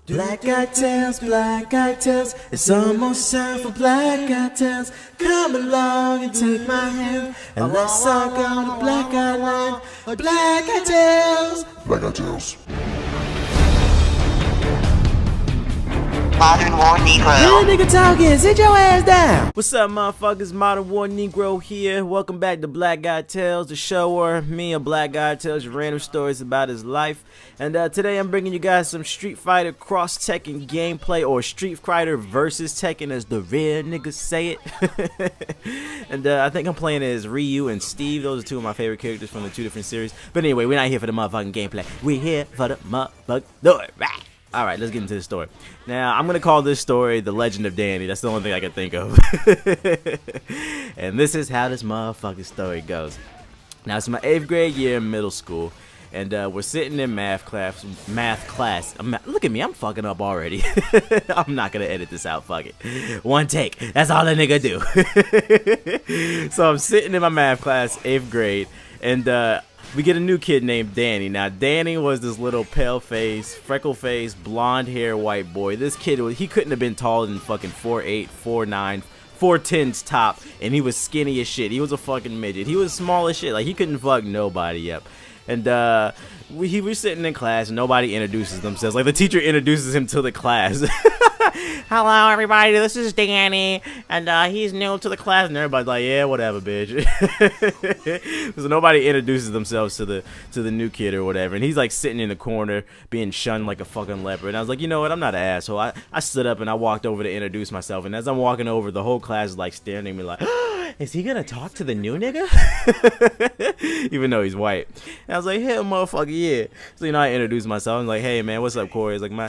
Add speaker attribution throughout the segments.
Speaker 1: Black Eyed Tales, Black Eyed Tales. It's almost time for Black Eyed Tales. Come along and take my hand, and let's all go to Black Eyed Land. Black Eyed Tales.
Speaker 2: Black Eyed Tales.
Speaker 3: Modern War Negro.
Speaker 1: Hey, nigga talking, sit your ass down. What's up, motherfuckers? Modern War Negro here. Welcome back to Black Eyed Tales, the show where me and Black Guy tells you random stories about his life. And today I'm bringing you guys some Street Fighter Cross Tekken gameplay, or Street Fighter versus Tekken as the real niggas say it. And I think I'm playing as Ryu and Steve. Those are two of my favorite characters from the two different series. But anyway, we're not here for the motherfucking gameplay. We're here for the motherfucking story. Right? Alright, let's get into the story. Now, I'm going to call this story The Legend of Danny. That's the only thing I can think of. And this is how this motherfucking story goes. Now, it's my 8th grade year in middle school. And we're sitting in math class. Look at me, I'm fucking up already. I'm not going to edit this out, fuck it. One take. That's all a nigga do. So I'm sitting in my math class, 8th grade. And we get a new kid named Danny. Now, Danny was this little pale-faced, freckle-faced, blonde-hair white boy. This kid, he couldn't have been taller than fucking 4'8", 4'9", 4'10's top, and he was skinny as shit. He was a fucking midget. He was small as shit. Like, he couldn't fuck nobody up. And he was sitting in class, and nobody introduces themselves. Like, the teacher introduces him to the class. Hello, everybody. This is Danny, and he's new to the class. And everybody's like, "Yeah, whatever, bitch." So nobody introduces themselves to the new kid or whatever. And he's like sitting in the corner, being shunned like a fucking leper. And I was like, you know what? I'm not an asshole. I stood up and I walked over to introduce myself. And as I'm walking over, the whole class is like staring at me like, is he gonna talk to the new nigga? Even though he's white. And I was like, hell, motherfucker, yeah. So you know, I introduced myself. I'm like, hey man, what's up, Corey? He's like, my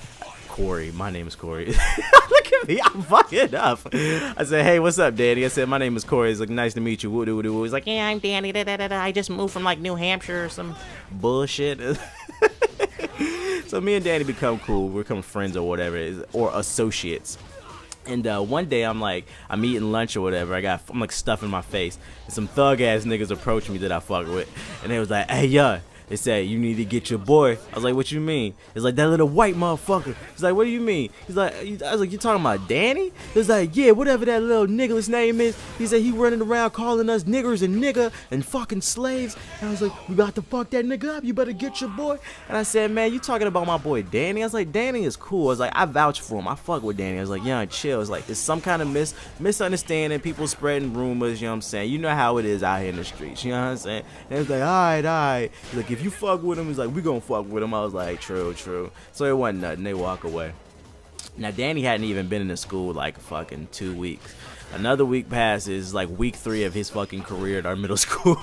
Speaker 1: name is Corey. Look at me, I'm fucking up. I said, hey, what's up, Danny? I said, my name is Corey. He's like, nice to meet you. Woo-doo-doo. He's like, yeah, I'm Danny. I just moved from like New Hampshire or some bullshit. So me and Danny become cool. We become friends or whatever, or associates. And one day I'm eating lunch or whatever. I'm like stuffing my face, and some thug ass niggas approach me that I fuck with, and they was like, hey, yo. They said, you need to get your boy. I was like, what you mean? It's like, that little white motherfucker. He's like, what do you mean? He's like, I was like, you talking about Danny? He's like, yeah, whatever that little nigga's name is. He said he running around calling us niggers and nigga and fucking slaves. And I was like, we about to fuck that nigga up. You better get your boy. And I said, man, you talking about my boy Danny? I was like, Danny is cool. I was like, I vouch for him. I fuck with Danny. I was like, yeah, chill. It's like, it's some kind of misunderstanding. People spreading rumors, you know what I'm saying? You know how it is out here in the streets, you know what I'm saying? And it was like, all right. He's like, if you fuck with him, he's like, we gonna fuck with him. I was like, true. So it wasn't nothing. They walk away. Now, Danny hadn't even been in the school like fucking 2 weeks. Another week passes, like week 3 of his fucking career at our middle school.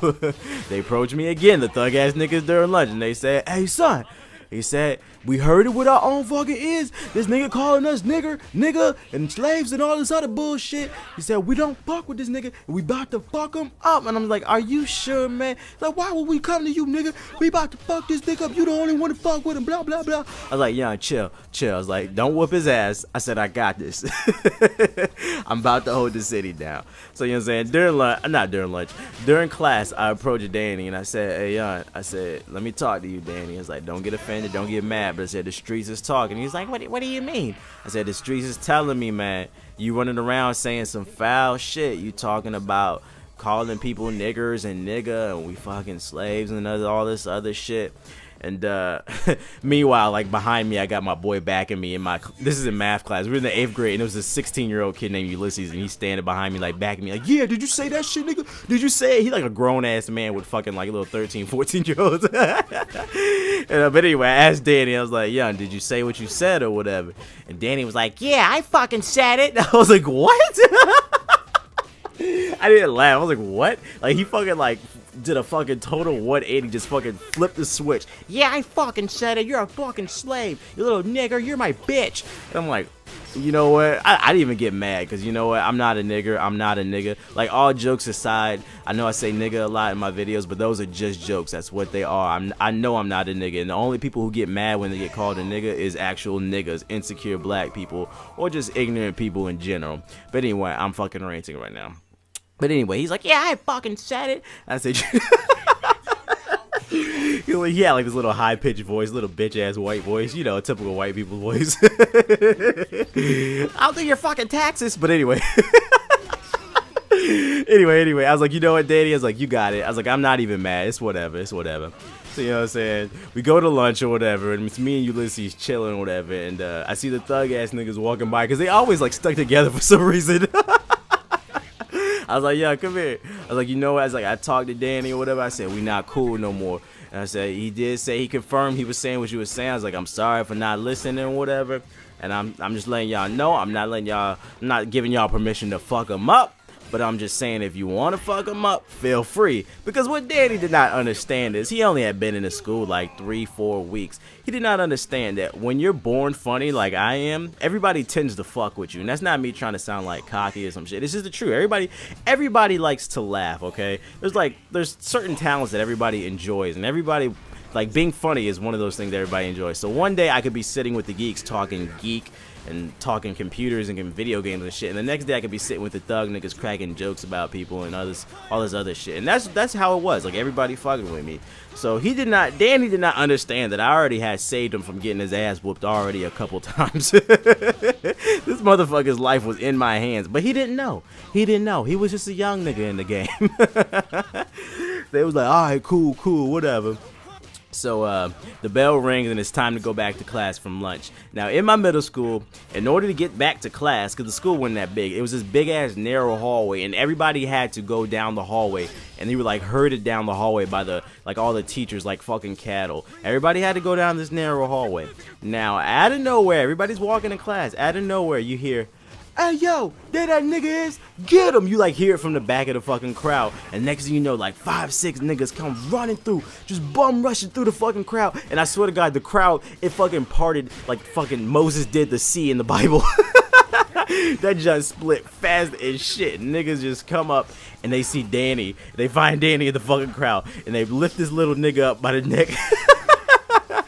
Speaker 1: They approached me again, the thug ass niggas during lunch, and they said, hey son, he said, we heard it with our own fucking ears. This nigga calling us nigga, and slaves and all this other bullshit. He said, we don't fuck with this nigga. We about to fuck him up. And I'm like, are you sure, man? Like, why would we come to you, nigga? We about to fuck this nigga up. You the only one to fuck with him, blah, blah, blah. I was like, yeah, chill. I was like, don't whoop his ass. I said, I got this. I'm about to hold the city down. So, you know what I'm saying? During class, I approached Danny, and I said, hey, young, I said, let me talk to you, Danny. I was like, don't get offended, don't get mad. But I said, the streets is talking. He's like, what do you mean? I said, the streets is telling me, man, you running around saying some foul shit. You talking about calling people niggers and nigga, and we fucking slaves and all this other shit. And meanwhile, like behind me, I got my boy backing me this is in math class. We're in the 8th grade, and it was a 16-year-old kid named Ulysses, and he's standing behind me, like backing me, like, yeah, did you say that shit, nigga? Did you say it? He like a grown-ass man with fucking like little 13, 14-year-olds. But anyway, I asked Danny, I was like, yeah, did you say what you said or whatever? And Danny was like, yeah, I fucking said it. I was like, what? I didn't laugh. I was like, what? Like, he fucking like did a fucking total 180, just fucking flipped the switch. Yeah, I fucking said it. You're a fucking slave. You little nigger. You're my bitch. And I'm like, you know what? I didn't even get mad, because you know what? I'm not a nigger. I'm not a nigga. Like, all jokes aside, I know I say nigga a lot in my videos, but those are just jokes. That's what they are. I know I'm not a nigga, and the only people who get mad when they get called a nigga is actual niggas, insecure black people, or just ignorant people in general. But anyway, I'm fucking ranting right now. But anyway, he's like, yeah, I fucking said it. I said, He had like this little high pitched voice, little bitch ass white voice, you know, a typical white people voice. I'll do your fucking taxes. But anyway. Anyway, I was like, you know what, Danny? I was like, you got it. I was like, I'm not even mad. It's whatever. So, you know what I'm saying? We go to lunch or whatever, and it's me and Ulysses chilling or whatever, and I see the thug ass niggas walking by, because they always like stuck together for some reason. I was like, yo, come here. I was like, you know what? I was like, I talked to Danny or whatever. I said, we not cool no more. And I said, he did say, he confirmed he was saying what you was saying. I was like, I'm sorry for not listening or whatever. And I'm just letting y'all know, I'm not giving y'all permission to fuck him up. But I'm just saying, if you want to fuck him up, feel free. Because what Danny did not understand is, he only had been in the school like 3-4 weeks. He did not understand that when you're born funny like I am, everybody tends to fuck with you. And that's not me trying to sound like cocky or some shit. It's just the truth. Everybody likes to laugh, okay? There's certain talents that everybody enjoys. And everybody, like, being funny is one of those things that everybody enjoys. So one day I could be sitting with the geeks talking geek and talking computers and video games and shit, and the next day I could be sitting with the thug niggas cracking jokes about people and all this other shit. And that's how it was. Like, everybody fucking with me. So Danny did not understand that I already had saved him from getting his ass whooped already a couple times. This motherfucker's life was in my hands, but he didn't know. He was just a young nigga in the game. They was like, all right, cool, whatever. So the bell rings and it's time to go back to class from lunch. Now, in my middle school, in order to get back to class, because the school wasn't that big, it was this big ass narrow hallway, and everybody had to go down the hallway, and they were like herded down the hallway by all the teachers like fucking cattle. Everybody had to go down this narrow hallway. Now, out of nowhere, everybody's walking in class. Out of nowhere, you hear, hey, yo, there that nigga is, get him. You like hear it from the back of the fucking crowd, and next thing you know, like 5-6 niggas come running through, just bum rushing through the fucking crowd. And I swear to God, the crowd, it fucking parted like fucking Moses did the sea in the Bible. That just split fast as shit. Niggas just come up and they see Danny. They find Danny in the fucking crowd, and they lift this little nigga up by the neck.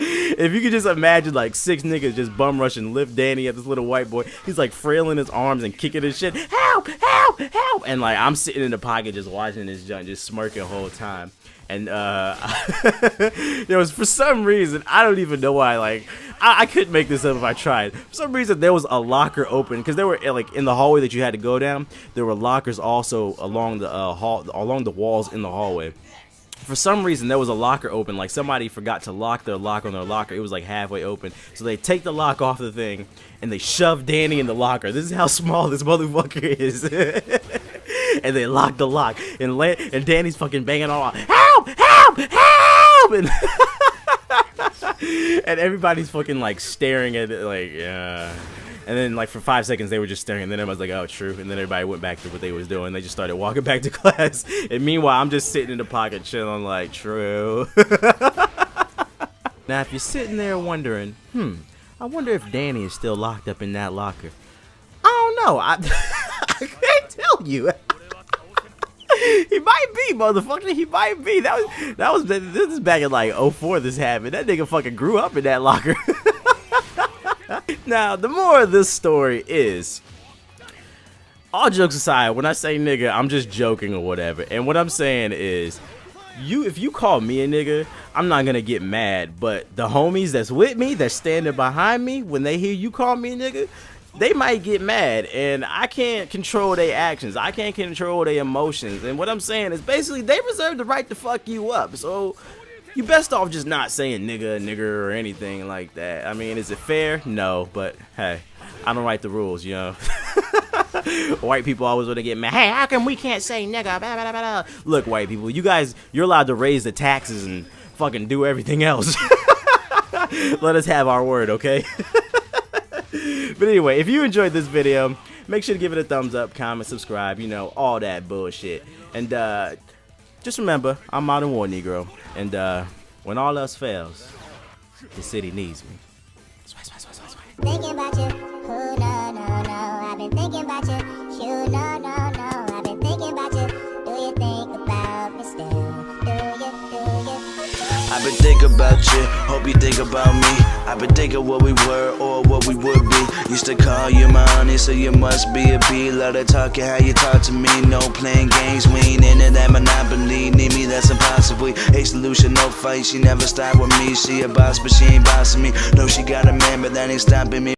Speaker 1: If you could just imagine like 6 niggas just bum rushing, lift Danny at this little white boy. He's like frailing his arms and kicking his shit. Help, help, help. And like I'm sitting in the pocket just watching this junk, just smirking the whole time. And there was, for some reason, I don't even know why, like I couldn't make this up if I tried. For some reason there was a locker open, because there were like in the hallway that you had to go down, there were lockers also along the along the walls in the hallway. For some reason, there was a locker open, like somebody forgot to lock their lock on their locker. It was like halfway open. So they take the lock off the thing, and they shove Danny in the locker. This is how small this motherfucker is. And they lock the lock, and Danny's fucking banging on, help, help, help! And everybody's fucking like staring at it, like, yeah. And then, like, for 5 seconds, they were just staring. And then everybody's like, oh, true. And then everybody went back to what they was doing. They just started walking back to class. And meanwhile, I'm just sitting in the pocket chilling like, true. Now, if you're sitting there wondering, I wonder if Danny is still locked up in that locker. I don't know. I can't tell you. He might be, motherfucker. He might be. This is back in, like, 04 this happened. That nigga fucking grew up in that locker. Now, the moral of this story is, all jokes aside, when I say nigga, I'm just joking or whatever. And what I'm saying is, if you call me a nigga, I'm not gonna get mad. But the homies that's with me, that's standing behind me, when they hear you call me a nigga, they might get mad. And I can't control their actions. I can't control their emotions. And what I'm saying is, basically, they reserve the right to fuck you up. So you best off just not saying nigga, or anything like that. I mean, is it fair? No, but hey, I don't write the rules, you know. White people always want to get mad. Hey, how come we can't say nigga? Blah, blah, blah, blah. Look, white people, you guys, you're allowed to raise the taxes and fucking do everything else. Let us have our word, okay? But anyway, if you enjoyed this video, make sure to give it a thumbs up, comment, subscribe, you know, all that bullshit. And just remember, I'm Modern War Negro, and when all else fails, the city needs me.
Speaker 2: Thinking about you, oh no, no, no. I've been thinking about you, no, no, no. I've been thinking about you. Do you think about me still? Do you?
Speaker 3: I've been thinking about you, hope you think about me. I've been thinking what we were or what we would be. You used to call you my honey, so you must be a B. Love to talk you how you talk to me. No playing games, we ain't into that monopoly. Need me, that's impossible. A solution, no fight. She never stop with me. She a boss, but she ain't bossing me. No, she got a man, but that ain't stopping me.